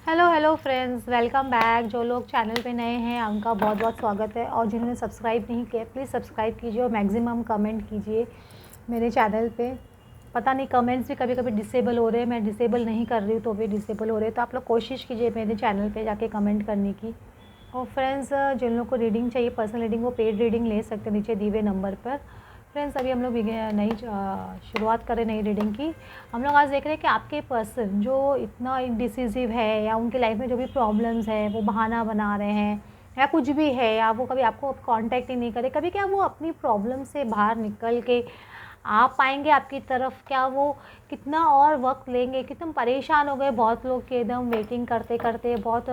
Hello hello friends, welcome back. जो लोग channel पे नए हैं उनका बहुत बहुत स्वागत है, और जिन्होंने सब्सक्राइब नहीं किया प्लीज़ सब्सक्राइब कीजिए और मैक्सिमम कमेंट कीजिए मेरे चैनल पे। पता नहीं कमेंट्स भी कभी कभी डिसेबल हो रहे हैं, मैं डिसेबल नहीं कर रही हूँ तो भी डिसेबल हो रहे हैं, तो आप लोग कोशिश कीजिए मेरे चैनल पे जाके कमेंट करने की। और फ्रेंड्स, जिन लोग को रीडिंग चाहिए, पर्सनल रीडिंग, वो पेड रीडिंग ले सकते हैं नीचे दिए हुए नंबर पर। फ्रेंड्स, अभी हम लोग नई शुरुआत करें नई रीडिंग की। हम लोग आज देख रहे हैं कि आपके पर्सन जो इतना इंडिसिसिव है, या उनकी लाइफ में जो भी प्रॉब्लम्स है वो बहाना बना रहे हैं, या कुछ भी है, या वो कभी आपको कांटेक्ट ही नहीं करे, कभी क्या वो अपनी प्रॉब्लम से बाहर निकल के आ पाएंगे आपकी तरफ? क्या वो कितना और वक्त लेंगे? कितने परेशान हो गए बहुत लोग के एकदम वेटिंग करते करते, बहुत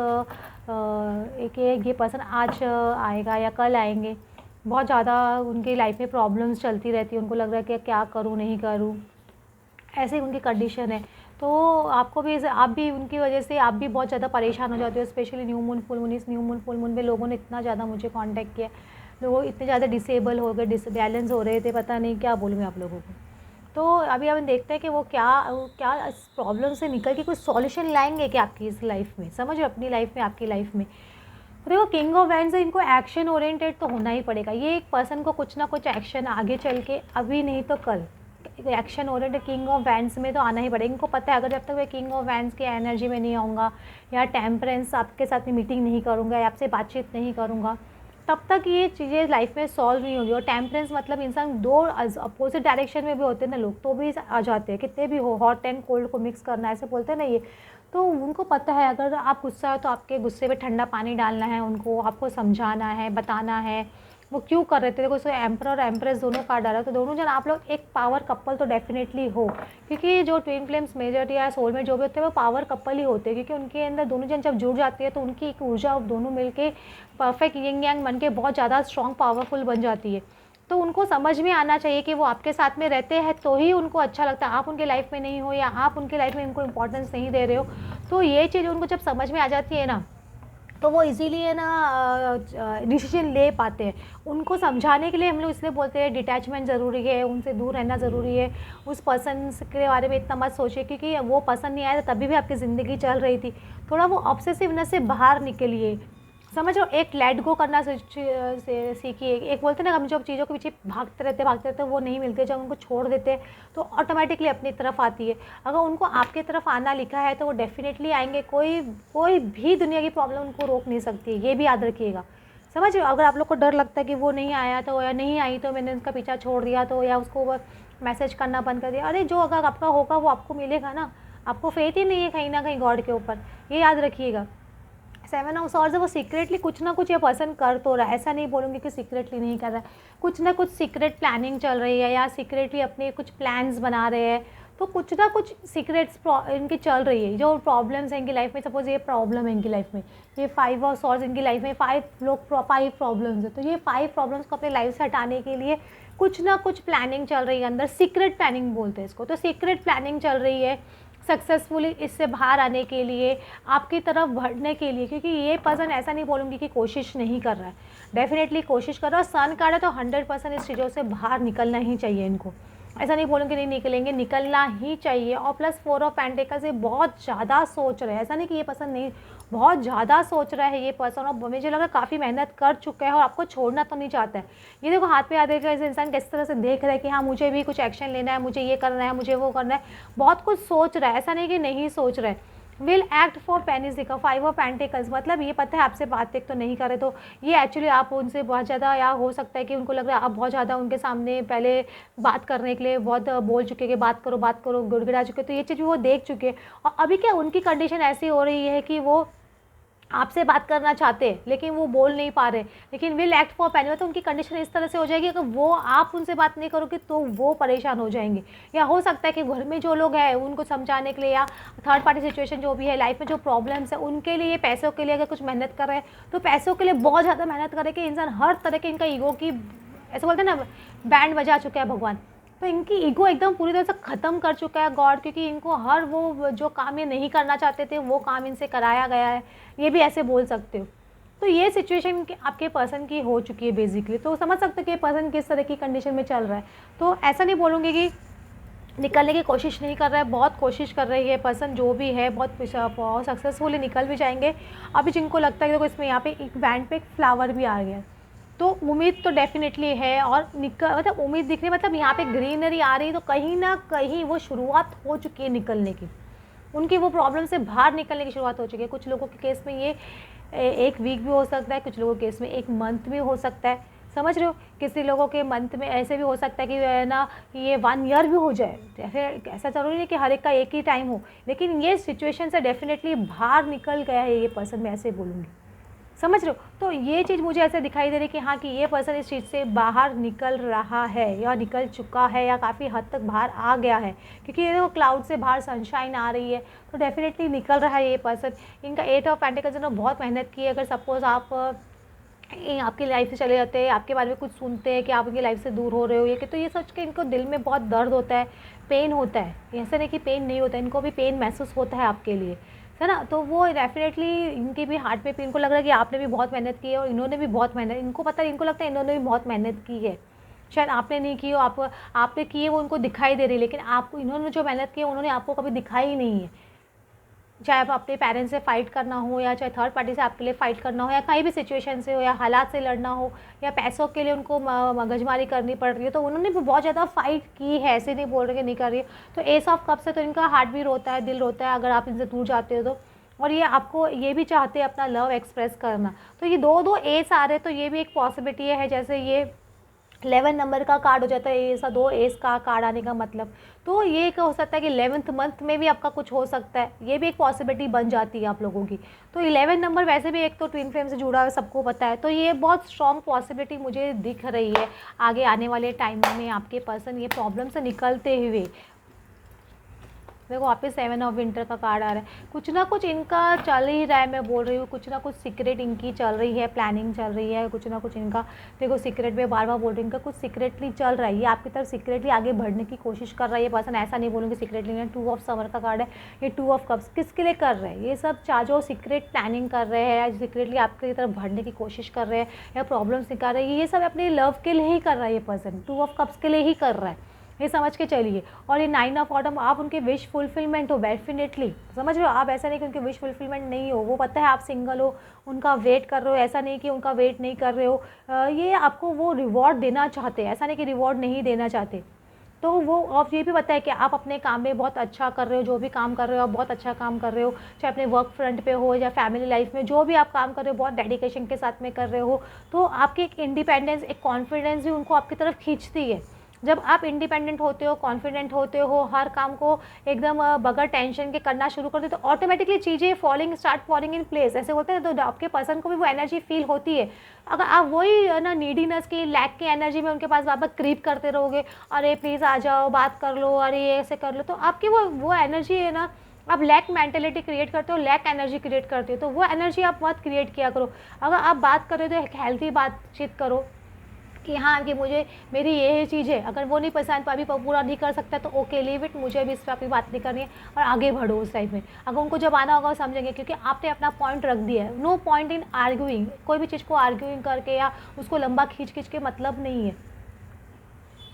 एक ये पर्सन आज आएगा या कल आएंगे। बहुत ज़्यादा उनकी लाइफ में प्रॉब्लम्स चलती रहती है, उनको लग रहा है कि क्या करूँ नहीं करूँ, ऐसे ही उनकी कंडीशन है। तो आपको भी, आप भी उनकी वजह से आप भी बहुत ज़्यादा परेशान हो जाते हो, specially new moon full moon. इस न्यू मून फुल मून में लोगों ने इतना ज़्यादा मुझे कांटेक्ट किया, लोग इतने ज़्यादा डिसेबल हो गए, डिसबैलेंस हो रहे थे, पता नहीं क्या बोलूँ मैं आप लोगों को। तो अभी हम देखते हैं कि वो क्या इस प्रॉब्लम से निकल के कुछ सॉल्यूशन लाएंगे क्या आपकी इस लाइफ में, समझ रहे हो, अपनी लाइफ में, आपकी लाइफ में। देखो, किंग ऑफ वैंड्स है, इनको एक्शन ओरिएंटेड तो होना ही पड़ेगा। ये एक पर्सन को कुछ ना कुछ एक्शन आगे चल के, अभी नहीं तो कल, action oriented king of wands में तो आना ही पड़ेगा। इनको पता है अगर जब तक मैं किंग ऑफ वैंड्स की एनर्जी में नहीं आऊँगा, या टेम्परेंस आपके साथ में मीटिंग नहीं करूँगा, या आपसे बातचीत नहीं करूँगा, तब तक ये चीज़ें लाइफ में सॉल्व नहीं होगी। और टेम्परेंस मतलब इंसान दो अपोजिट डायरेक्शन में भी होते हैं ना लोग, तो भी आ जाते हैं, कितने भी हो, हॉट एंड कोल्ड को मिक्स करना, ऐसे बोलते हैं ना ये। तो उनको पता है अगर आप गुस्सा हो तो आपके गुस्से पे ठंडा पानी डालना है, उनको आपको समझाना है, बताना है वो क्यों कर रहे थे। देखो, उसमें एम्पर और एम्प्रेस दोनों कार्ड डाला, तो दोनों जन आप लोग एक पावर कपल तो डेफिनेटली हो, क्योंकि जो ट्विन फ्लेम्स मेजर या सोलमेट जो भी होते हैं वो पावर कपल ही होते हैं, क्योंकि उनके अंदर दोनों जन जब जुड़ जाती है तो उनकी एक ऊर्जा दोनों मिलके परफेक्ट यिंग यांग बन के बहुत ज़्यादा स्ट्रॉन्ग पावरफुल बन जाती है। तो उनको समझ में आना चाहिए कि वो आपके साथ में रहते हैं तो ही उनको अच्छा लगता है। आप उनके लाइफ में नहीं हो, या आप उनके लाइफ में उनको इंपॉर्टेंस नहीं दे रहे हो, तो ये चीज़ उनको जब समझ में आ जाती है ना, तो वो इजीली है ना डिसीजन ले पाते हैं। उनको समझाने के लिए हम लोग इसलिए बोलते हैं डिटैचमेंट ज़रूरी है, उनसे दूर रहना ज़रूरी है। उस पर्सन के बारे में इतना मत सोचिए, क्योंकि वो पसंद नहीं आया था तभी भी आपकी ज़िंदगी चल रही थी। थोड़ा वो ऑब्सेसिवनेस से बाहर निकलिए, समझ लो, एक लेट गो करना सीखिए। एक बोलते हैं ना, हम जब चीज़ों के पीछे भागते रहते वो नहीं मिलते, जब उनको छोड़ देते हैं तो ऑटोमेटिकली अपनी तरफ आती है। अगर उनको आपके तरफ आना लिखा है तो वो डेफिनेटली आएंगे, कोई कोई भी दुनिया की प्रॉब्लम उनको रोक नहीं सकती है, ये भी याद रखिएगा। समझ रहे हो, अगर आप लोग को डर लगता है कि वो नहीं आया तो, या नहीं आई तो मैंने उसका पीछा छोड़ दिया तो, या उसको मैसेज करना बंद कर दिया, अरे जो अगर आपका होगा वो आपको मिलेगा ना। आपको फेथ ही नहीं है कहीं ना कहीं गॉड के ऊपर, ये याद रखिएगा। सेवन ऑफ सॉर्ड्स है, वो सीक्रेटली कुछ ना कुछ ये पर्सन कर तो रहा है, ऐसा नहीं बोलूँगी कि सीक्रेटली नहीं कर रहा है। कुछ ना कुछ सीक्रेट प्लानिंग चल रही है, या सीक्रेटली अपने कुछ प्लान्स बना रहे हैं। तो कुछ ना कुछ सीक्रेट्स इनकी चल रही है। जो प्रॉब्लम्स हैं इनकी लाइफ में, सपोज ये प्रॉब्लम है इनकी लाइफ में, ये 5 ऑफ सॉर्ड्स इनकी लाइफ में, 5 प्रॉब्लम्स है, तो ये 5 प्रॉब्लम्स को अपने लाइफ से हटाने के लिए कुछ ना कुछ प्लानिंग चल रही है अंदर। सीक्रेट प्लानिंग बोलते हैं इसको। तो सीक्रेट प्लानिंग चल रही है सक्सेसफुली इससे बाहर आने के लिए, आपकी तरफ बढ़ने के लिए, क्योंकि ये पर्सन, ऐसा नहीं बोलूँगी कि कोशिश नहीं कर रहा है, डेफिनेटली कोशिश कर रहा है। सन कार्ड है तो 100% इस चीज़ों से बाहर निकलना ही चाहिए इनको, ऐसा नहीं बोलूँगी नहीं निकलेंगे, निकलना ही चाहिए। और प्लस 4 ऑफ पेंटिकल्स, ये बहुत ज़्यादा सोच रहे हैं, ऐसा नहीं कि ये पर्सन नहीं, बहुत ज़्यादा सोच रहा है ये पर्सन, और मुझे लग रहा है काफ़ी मेहनत कर चुका है और आपको छोड़ना तो नहीं चाहता है। ये देखो, हाथ पे आ देखा ऐसे इंसान किस तरह से देख रहा है कि हाँ मुझे भी कुछ एक्शन लेना है, मुझे ये करना है, मुझे वो करना है, बहुत कुछ सोच रहा है, ऐसा नहीं कि नहीं सोच रहा है। विल एक्ट फॉर पेनिस दिखा, 5 ऑफ पेंटिकल्स, मतलब ये पता है आपसे बात एक तो नहीं करे, तो ये एक्चुअली आप उनसे बहुत ज़्यादा, या हो सकता है कि उनको लग रहा है आप बहुत ज़्यादा उनके सामने पहले बात करने के लिए बहुत बोल चुके कि बात करो गिड़गिड़ा चुके, तो ये चीज़ वो देख चुके हैं। और अभी क्या उनकी कंडीशन ऐसी हो रही है कि वो आपसे बात करना चाहते हैं लेकिन वो बोल नहीं पा रहे, लेकिन विल एक्ट फॉर पेन, तो उनकी कंडीशन इस तरह से हो जाएगी, अगर वो आप उनसे बात नहीं करोगे तो वो परेशान हो जाएंगे। या हो सकता है कि घर में जो लोग हैं उनको समझाने के लिए, या थर्ड पार्टी सिचुएशन जो भी है लाइफ में, जो प्रॉब्लम्स है उनके लिए, पैसों के लिए अगर कुछ मेहनत कर रहे हैं तो पैसों के लिए बहुत ज़्यादा मेहनत करे कि इंसान हर तरह के, इनका ईगो की, ऐसे बोलते हैं ना, बैंड बजा चुका है भगवान, तो इनकी ईगो एकदम पूरी तरह से ख़त्म कर चुका है गॉड, क्योंकि इनको हर वो जो काम ये नहीं करना चाहते थे वो काम इनसे कराया गया है, ये भी ऐसे बोल सकते हो। तो ये सिचुएशन आपके पर्सन की हो चुकी है बेसिकली, तो समझ सकते हो कि ये पर्सन किस तरह की कंडीशन में चल रहा है। तो ऐसा नहीं बोलूँगी कि निकलने की कोशिश नहीं कर रहा है, बहुत कोशिश कर रही है पर्सन जो भी है, बहुत सक्सेसफुली निकल भी जाएंगे। अभी जिनको लगता है कि देखो इसमें यहाँ पे एक बैंड पे एक फ्लावर भी आ गया, तो उम्मीद तो डेफिनेटली है। और निकल मतलब उम्मीद दिख रही है, मतलब यहाँ पे ग्रीनरी आ रही है, तो कहीं ना कहीं वो शुरुआत हो चुकी है निकलने की, उनकी वो प्रॉब्लम से बाहर निकलने की शुरुआत हो चुकी है। कुछ लोगों के केस में ये एक वीक भी हो सकता है, कुछ लोगों के केस में एक मंथ भी हो सकता है, समझ रहे हो। किसी लोगों के मंथ में ऐसे भी हो सकता है कि है ना ये 1 ईयर भी हो जाए, जैसे ऐसा ज़रूरी नहीं कि हर एक का एक ही टाइम हो, लेकिन ये सिचुएशन से डेफिनेटली बाहर निकल गया है ये पर्सन, मैं ऐसे बोलूँगी, समझ रहे हो। तो ये चीज़ मुझे ऐसे दिखाई दे रही है कि हाँ कि ये पर्सन इस चीज़ से बाहर निकल रहा है या निकल चुका है या काफ़ी हद तक बाहर आ गया है, क्योंकि ये वो क्लाउड से बाहर सनशाइन आ रही है, तो डेफिनेटली निकल रहा है ये पर्सन। इनका 8 ऑफ पेंटिकल्स ने बहुत मेहनत की है। अगर सपोज़ आप आपकी लाइफ से चले जाते हैं, आपके बारे में कुछ सुनते हैं कि आप उनकी लाइफ से दूर हो रहे हो, ये कि तो ये सोच के इनको दिल में बहुत दर्द होता है, पेन होता है। ऐसा नहीं कि पेन नहीं होता, इनको भी पेन महसूस होता है आपके लिए, है ना। तो वो डेफिनेटली इनके भी हार्ट में पेन, इनको लग रहा है कि आपने भी बहुत मेहनत की है और इन्होंने भी बहुत मेहनत, इनको पता है, इनको लगता है इन्होंने भी बहुत मेहनत की है। शायद आपने नहीं की हो, आपने की है वो उनको दिखाई दे रही है, लेकिन आपको इन्होंने जो मेहनत की है उन्होंने आपको कभी दिखाई ही नहीं है। चाहे आप अपने पेरेंट्स से फ़ाइट करना हो, या चाहे थर्ड पार्टी से आपके लिए फ़ाइट करना हो, या कहीं भी सिचुएशन से हो, या हालात से लड़ना हो, या पैसों के लिए उनको मगजमारी करनी पड़ रही है, तो उन्होंने भी बहुत ज़्यादा फ़ाइट की है, ऐसे नहीं बोल रहे कि नहीं कर रही है। तो एस ऑफ कप से तो इनका हार्ट भी रोता है, दिल रोता है अगर आप इनसे दूर जाते हो तो। और ये आपको ये भी चाहते हैं अपना लव एक्सप्रेस करना, तो ये दो एस आ रहे, तो ये भी एक पॉसिबिलिटी है। जैसे ये 11 नंबर का कार्ड हो जाता है, ऐसा 2 एस का कार्ड आने का मतलब, तो ये एक हो सकता है कि 11th मंथ में भी आपका कुछ हो सकता है, ये भी एक पॉसिबिलिटी बन जाती है आप लोगों की। तो 11 नंबर वैसे भी एक तो ट्विन फ्लेम से जुड़ा है, सबको पता है, तो ये बहुत स्ट्रॉन्ग पॉसिबिलिटी मुझे दिख रही है आगे आने वाले टाइम में आपके पर्सन ये प्रॉब्लम से निकलते हुए। देखो वापस 7 ऑफ विंटर का कार्ड आ रहा है, कुछ ना कुछ इनका चल ही रहा है, मैं बोल रही हूँ, कुछ ना कुछ सीक्रेट इनकी चल रही है, प्लानिंग चल रही है, कुछ ना कुछ इनका। देखो सीक्रेट में बार बार बोल रही हूँ, इनका कुछ सीक्रेटली चल रहा है, ये आपकी तरफ सीक्रेटली आगे बढ़ने की कोशिश कर रहा है ये पर्सन, ऐसा नहीं बोलूँगी सीक्रेटली नहीं। 2 ऑफ समर का कार्ड है, ये 2 ऑफ कप्स किसके लिए कर रहे हैं, ये सब जो सीक्रेट प्लानिंग कर रहे हैं या सीक्रेटली आपकी तरफ बढ़ने की कोशिश कर रहे हैं या प्रॉब्लम्स निकाल रहे हैं, ये सब अपने लव के लिए ही कर रहा है ये पर्सन, 2 ऑफ कप्स के लिए ही कर रहा है, ये समझ के चलिए। और ये 9 ऑफ ऑटम, आप उनके विश फुलफिलमेंट हो डेफिनेटली, समझ रहे हो आप, ऐसा नहीं कि उनके विश फुलफिलमेंट नहीं हो, वो पता है आप सिंगल हो, उनका वेट कर रहे हो, ऐसा नहीं कि उनका वेट नहीं कर रहे हो, ये आपको वो रिवॉर्ड देना चाहते हैं, ऐसा नहीं कि रिवॉर्ड नहीं देना चाहते। तो वो आप ये भी पता है कि आप अपने काम में बहुत अच्छा कर रहे हो, जो भी काम कर रहे हो आप बहुत अच्छा काम कर रहे हो, चाहे अपने वर्क फ्रंट पे हो या फैमिली लाइफ में, जो भी आप काम कर रहे हो बहुत डेडिकेशन के साथ में कर रहे हो, तो आपकी एक इंडिपेंडेंस, एक कॉन्फिडेंस भी उनको आपकी तरफ खींचती है। जब आप इंडिपेंडेंट होते हो, कॉन्फिडेंट होते हो, हर काम को एकदम बगैर टेंशन के करना शुरू कर दो, तो ऑटोमेटिकली चीज़ें स्टार्ट फॉलिंग इन प्लेस, ऐसे होते हैं। तो आपके पर्सन को भी वो एनर्जी फील होती है। अगर आप वही ना नीडीनेस की, लैक की एनर्जी में उनके पास वापस क्रीप करते रहोगे, अरे प्लीज़ आ जाओ, बात कर लो, अरे ये ऐसे कर लो, तो आपकी वो एनर्जी है ना, आप लैक मेंटेलिटी क्रिएट करते हो, लैक एनर्जी क्रिएट करते हो, तो वो एनर्जी आप मत क्रिएट किया करो। अगर आप बात कर रहे हो तो एक हेल्थी बातचीत करो कि हाँ कि मुझे मेरी ये चीज़ है, अगर वो नहीं पसंद अभी पूरा नहीं कर सकता तो ओके लीव इट, मुझे अभी इस पर अपनी बात नहीं करनी है, और आगे बढ़ो उस टाइप में। अगर उनको जब आना होगा वो समझेंगे, क्योंकि आपने अपना पॉइंट रख दिया है। नो पॉइंट इन आर्ग्यूइंग, कोई भी चीज़ को आर्ग्यूइंग करके या उसको लंबा खींच के मतलब नहीं है।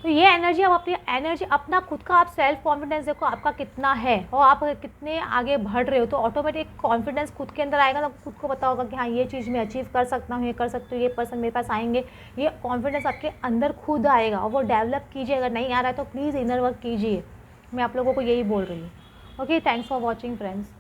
तो ये एनर्जी, आप अपनी एनर्जी, अपना खुद का आप सेल्फ कॉन्फिडेंस देखो आपका कितना है और आप कितने आगे बढ़ रहे हो, तो ऑटोमेटिक कॉन्फिडेंस खुद के अंदर आएगा, तो खुद को पता होगा कि हाँ ये चीज़ मैं अचीव कर सकता हूँ, ये कर सकती हूँ, ये पर्सन मेरे पास आएंगे, ये कॉन्फिडेंस आपके अंदर खुद आएगा और वो डेवलप कीजिए। अगर नहीं आ रहा है तो प्लीज़ इनर वर्क कीजिए, मैं आप लोगों को यही बोल रही हूँ। Okay, thanks for watching friends.